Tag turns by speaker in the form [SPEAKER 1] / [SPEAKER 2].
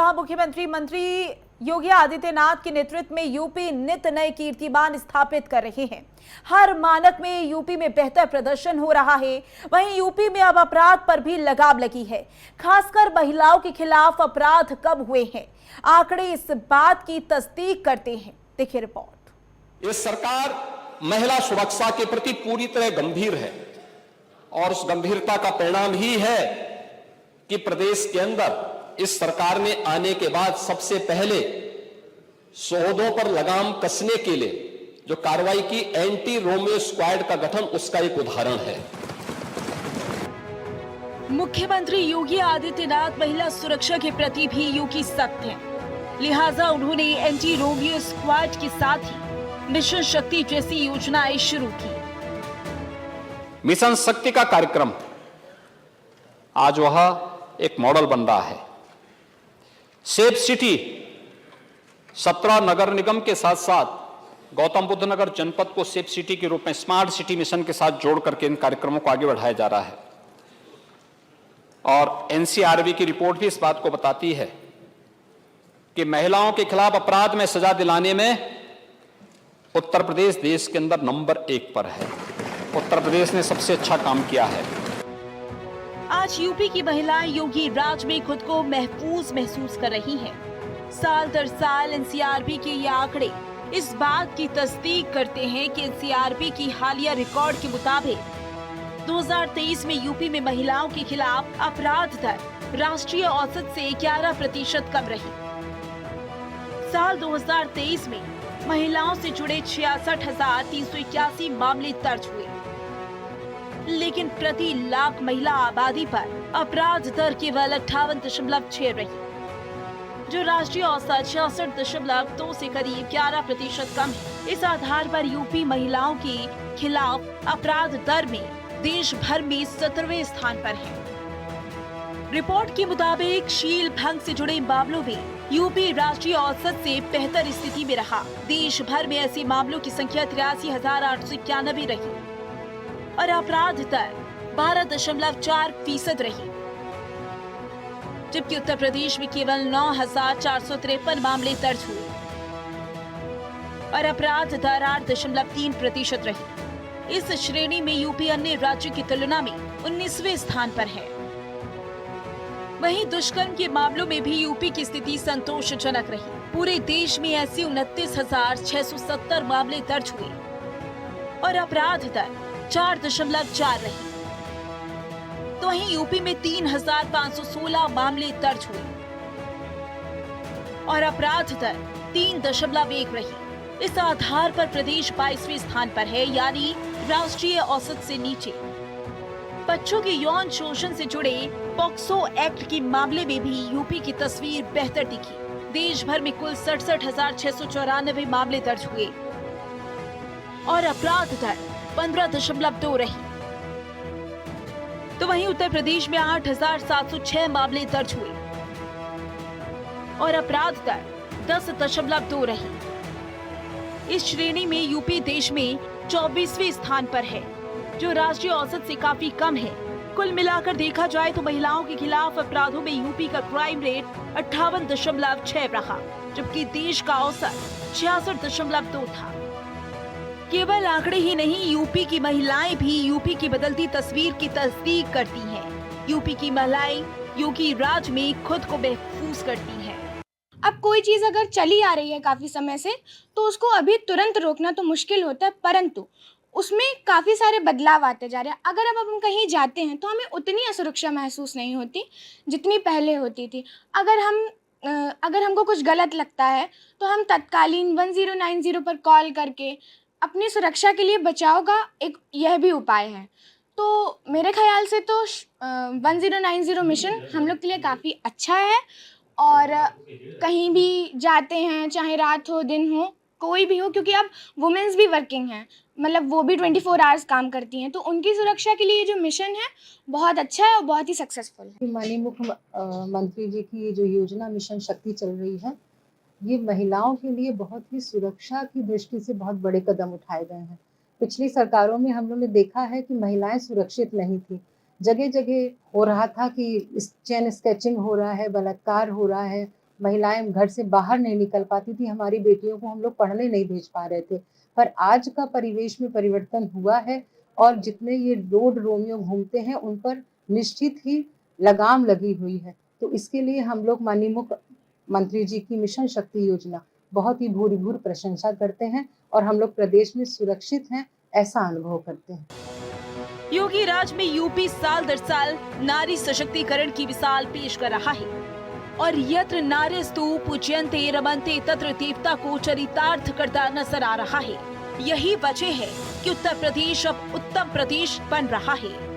[SPEAKER 1] जहां मुख्यमंत्री मंत्री योगी आदित्यनाथ के नेतृत्व में यूपी नित नए कीर्तिमान स्थापित कर रहे हैं। हर मानक में यूपी में बेहतर प्रदर्शन हो रहा है। वहीं यूपी में अब अपराध पर भी लगाम लगी है। खासकर महिलाओं के खिलाफ अपराध कम हुए हैं। आंकड़े इस बात की तस्दीक करते हैं। देखिए रिपोर्ट।
[SPEAKER 2] ये सरकार महिला सुरक्षा के प्रति पूरी तरह गंभीर है और उस गंभीरता का परिणाम ही है कि प्रदेश के अंदर इस सरकार ने आने के बाद सबसे पहले शोधों पर लगाम कसने के लिए जो कार्रवाई की एंटी रोमियो स्क्वाड का गठन, उसका एक उदाहरण है।
[SPEAKER 3] मुख्यमंत्री योगी आदित्यनाथ महिला सुरक्षा के प्रति भी योगी सख्त हैं। लिहाजा उन्होंने एंटी रोमियो स्क्वाड के साथ ही मिशन शक्ति जैसी योजनाएं शुरू की।
[SPEAKER 2] मिशन शक्ति का कार्यक्रम आज वह एक मॉडल बन रहा है। सेफ सिटी 17 नगर निगम के साथ साथ गौतम बुद्ध नगर जनपद को सेफ सिटी के रूप में स्मार्ट सिटी मिशन के साथ जोड़ करके इन कार्यक्रमों को आगे बढ़ाया जा रहा है। और एनसीआरबी की रिपोर्ट भी इस बात को बताती है कि महिलाओं के खिलाफ अपराध में सजा दिलाने में उत्तर प्रदेश देश के अंदर नंबर 1 पर है। उत्तर प्रदेश ने सबसे अच्छा काम किया है।
[SPEAKER 3] आज यूपी की महिलाएं योगी राज में खुद को महफूज महसूस कर रही हैं। साल दर साल एनसीआरबी के ये आंकड़े इस बात की तस्दीक करते हैं कि एनसीआरबी की हालिया रिकॉर्ड के मुताबिक 2023 में यूपी में महिलाओं के खिलाफ अपराध दर राष्ट्रीय औसत से 11% कम रही। साल 2023 में महिलाओं से जुड़े 66,381 मामले दर्ज हुए, लेकिन प्रति लाख महिला आबादी पर अपराध दर केवल 58.6 रही, जो राष्ट्रीय औसत 66.2 से करीब 11% कम है। इस आधार पर यूपी महिलाओं के खिलाफ अपराध दर में देश भर में 17वें स्थान पर है। रिपोर्ट के मुताबिक शील भंग से जुड़े मामलों में यूपी राष्ट्रीय औसत से बेहतर स्थिति में रहा। देश भर में ऐसे मामलों की संख्या 83,891 रही और अपराध दर 12.4% रही, जबकि उत्तर प्रदेश में केवल 9,453 मामले दर्ज हुए और अपराध दर 8.3% रही। इस श्रेणी में यूपी अन्य राज्यों की तुलना में 19वें स्थान पर है। वहीं दुष्कर्म के मामलों में भी यूपी की स्थिति संतोषजनक रही। पूरे देश में ऐसे 29,670 मामले दर्ज हुए और अपराध दर 4.4 रही। तो वहीं यूपी में 3,516 मामले दर्ज हुए और अपराध दर 3.1 रही। इस आधार पर प्रदेश 22वें स्थान पर है, यानी राष्ट्रीय औसत से नीचे। बच्चों के यौन शोषण से जुड़े पॉक्सो एक्ट के मामले में भी यूपी की तस्वीर बेहतर दिखी। देश भर में कुल 67,694 मामले दर्ज हुए और अपराध दर 15.2 रही। तो वहीं उत्तर प्रदेश में 8,706 मामले दर्ज हुए और अपराध दर 10.2 रही। इस श्रेणी में यूपी देश में 24वें स्थान पर है, जो राष्ट्रीय औसत से काफी कम है। कुल मिलाकर देखा जाए तो महिलाओं के खिलाफ अपराधों में यूपी का क्राइम रेट 58.6 रहा, जबकि देश का औसत 66.2 था। केवल आंकड़े ही नहीं, यूपी की महिलाएं भी यूपी की बदलती तस्वीर की तस्दीक करती हैं। यूपी की महिलाएं योगी राज में खुद को महफूज करती हैं।
[SPEAKER 4] अब कोई चीज़ अगर चली आ रही है काफ़ी समय से, तो उसको अभी तुरंत रोकना तो मुश्किल होता है, परंतु उसमें काफ़ी सारे बदलाव आते जा रहे हैं। अगर अब हम कहीं जाते हैं तो हमें उतनी असुरक्षा महसूस नहीं होती जितनी पहले होती थी। अगर हमको कुछ गलत लगता है तो हम तत्कालीन 1090 पर कॉल करके अपनी सुरक्षा के लिए बचाव का एक यह भी उपाय है। तो मेरे ख्याल से तो 1090 मिशन हम लोग के लिए काफ़ी अच्छा है। और कहीं भी जाते हैं, चाहे रात हो दिन हो, कोई भी हो, क्योंकि अब वुमेन्स भी वर्किंग हैं, मतलब वो भी 24 आवर्स काम करती हैं, तो उनकी सुरक्षा के लिए ये जो मिशन है बहुत अच्छा है और बहुत ही सक्सेसफुल है।
[SPEAKER 5] माननीय मुख्यमंत्री जी की ये जो योजना मिशन शक्ति चल रही है, ये महिलाओं के लिए बहुत ही सुरक्षा की दृष्टि से बहुत बड़े कदम उठाए गए हैं। पिछली सरकारों में हम लोग ने देखा है कि महिलाएं सुरक्षित नहीं थी। जगह जगह हो रहा था कि चेन स्केचिंग हो रहा है, बलात्कार हो रहा है, महिलाएं घर से बाहर नहीं निकल पाती थी, हमारी बेटियों को हम लोग पढ़ने नहीं भेज पा रहे थे। पर आज का परिवेश में परिवर्तन हुआ है और जितने ये रोड रोमियो घूमते हैं उन पर निश्चित ही लगाम लगी हुई है। तो इसके लिए हम लोग माननीय मुख्यमंत्री जी की मिशन शक्ति योजना बहुत ही भूरिभूर प्रशंसा करते हैं और हम लोग प्रदेश में सुरक्षित हैं ऐसा अनुभव करते हैं।
[SPEAKER 3] योगी राज में यूपी साल दर साल नारी सशक्तिकरण की मिसाल पेश कर रहा है और यत्र नार्यस्तु पूज्यन्ते रमन्ते तत्र देवता को चरितार्थ करता नजर आ रहा है। यही वजह है कि उत्तर प्रदेश अब उत्तम प्रदेश बन रहा है।